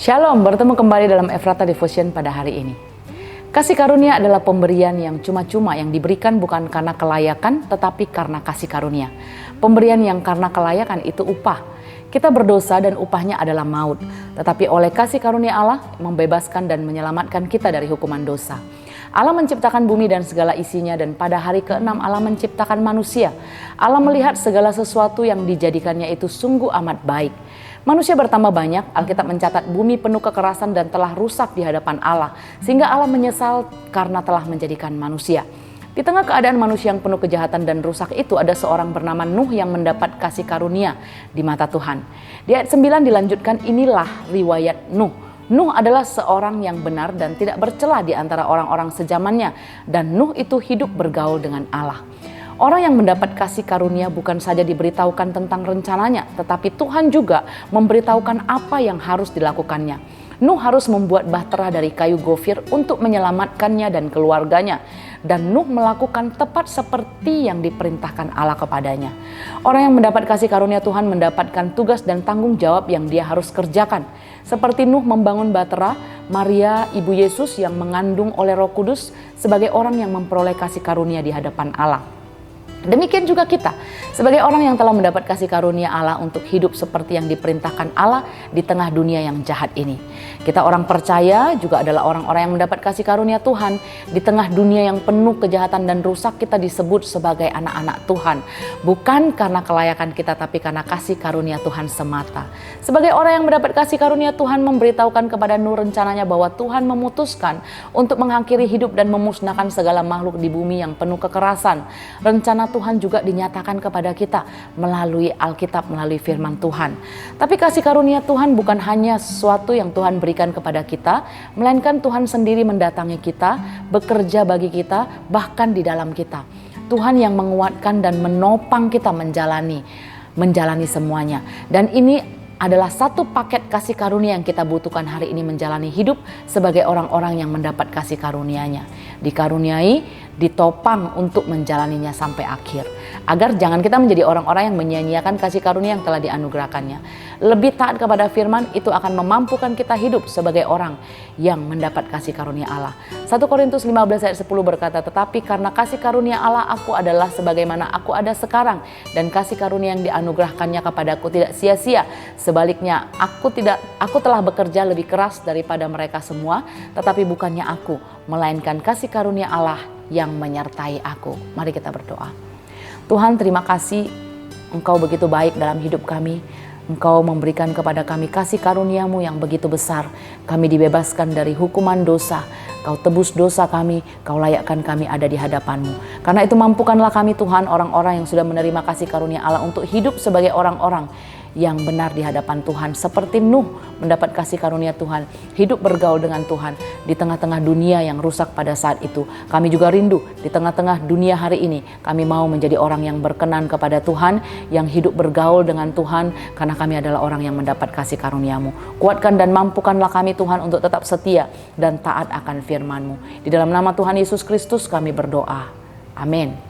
Shalom, bertemu kembali dalam Efrata Devotion pada hari ini. Kasih karunia adalah pemberian yang cuma-cuma yang diberikan bukan karena kelayakan tetapi karena kasih karunia. Pemberian yang karena kelayakan itu upah. Kita berdosa dan upahnya adalah maut. Tetapi oleh kasih karunia Allah membebaskan dan menyelamatkan kita dari hukuman dosa. Allah menciptakan bumi dan segala isinya, dan pada hari ke-6 Allah menciptakan manusia. Allah melihat segala sesuatu yang dijadikannya itu sungguh amat baik. Manusia bertambah banyak. Alkitab mencatat bumi penuh kekerasan dan telah rusak di hadapan Allah, sehingga Allah menyesal karena telah menjadikan manusia. Di tengah keadaan manusia yang penuh kejahatan dan rusak itu, ada seorang bernama Nuh yang mendapat kasih karunia di mata Tuhan. Di ayat 9 dilanjutkan, inilah riwayat Nuh. Nuh adalah seorang yang benar dan tidak bercela di antara orang-orang sezamannya, dan Nuh itu hidup bergaul dengan Allah. Orang yang mendapat kasih karunia bukan saja diberitahukan tentang rencananya, tetapi Tuhan juga memberitahukan apa yang harus dilakukannya. Nuh harus membuat bahtera dari kayu gofir untuk menyelamatkannya dan keluarganya. Dan Nuh melakukan tepat seperti yang diperintahkan Allah kepadanya. Orang yang mendapat kasih karunia Tuhan mendapatkan tugas dan tanggung jawab yang dia harus kerjakan. Seperti Nuh membangun bahtera, Maria, ibu Yesus yang mengandung oleh Roh Kudus sebagai orang yang memperoleh kasih karunia di hadapan Allah. Demikian juga kita, sebagai orang yang telah mendapat kasih karunia Allah untuk hidup seperti yang diperintahkan Allah di tengah dunia yang jahat ini. Kita orang percaya juga adalah orang-orang yang mendapat kasih karunia Tuhan. Di tengah dunia yang penuh kejahatan dan rusak, kita disebut sebagai anak-anak Tuhan. Bukan karena kelayakan kita, tapi karena kasih karunia Tuhan semata. Sebagai orang yang mendapat kasih karunia Tuhan memberitahukan kepada Nuh rencananya bahwa Tuhan memutuskan untuk mengakhiri hidup dan memusnahkan segala makhluk di bumi yang penuh kekerasan. Rencana Tuhan juga dinyatakan kepada kita melalui Alkitab, melalui firman Tuhan. Tapi kasih karunia Tuhan bukan hanya sesuatu yang Tuhan berikan kepada kita, melainkan Tuhan sendiri mendatangi kita, bekerja bagi kita, bahkan di dalam kita. Tuhan yang menguatkan dan menopang kita menjalani semuanya. Dan ini adalah satu paket kasih karunia yang kita butuhkan hari ini menjalani hidup sebagai orang-orang yang mendapat kasih karunia-Nya. Dikaruniai, ditopang untuk menjalaninya sampai akhir. Agar jangan kita menjadi orang-orang yang menyia-nyiakan kasih karunia yang telah dianugerahkannya. Lebih taat kepada firman itu akan memampukan kita hidup sebagai orang yang mendapat kasih karunia Allah. 1 Korintus 15 ayat 10 berkata, tetapi karena kasih karunia Allah aku adalah sebagaimana aku ada sekarang, dan kasih karunia yang dianugerahkannya kepadaku tidak sia-sia. Sebaliknya aku telah bekerja lebih keras daripada mereka semua, tetapi bukannya aku, melainkan kasih karunia Allah yang menyertai aku. Mari kita berdoa. Tuhan, terima kasih Engkau begitu baik dalam hidup kami. Engkau memberikan kepada kami kasih karunia-Mu yang begitu besar. Kami dibebaskan dari hukuman dosa. Kau tebus dosa kami, Kau layakkan kami ada di hadapan-Mu. Karena itu mampukanlah kami Tuhan, orang-orang yang sudah menerima kasih karunia Allah, untuk hidup sebagai orang-orang yang benar di hadapan Tuhan. Seperti Nuh mendapat kasih karunia Tuhan, hidup bergaul dengan Tuhan di tengah-tengah dunia yang rusak pada saat itu. Kami juga rindu di tengah-tengah dunia hari ini, kami mau menjadi orang yang berkenan kepada Tuhan, yang hidup bergaul dengan Tuhan, karena kami adalah orang yang mendapat kasih karunia-Mu. Kuatkan dan mampukanlah kami Tuhan untuk tetap setia dan taat akan firman-Mu. Di dalam nama Tuhan Yesus Kristus kami berdoa. Amin.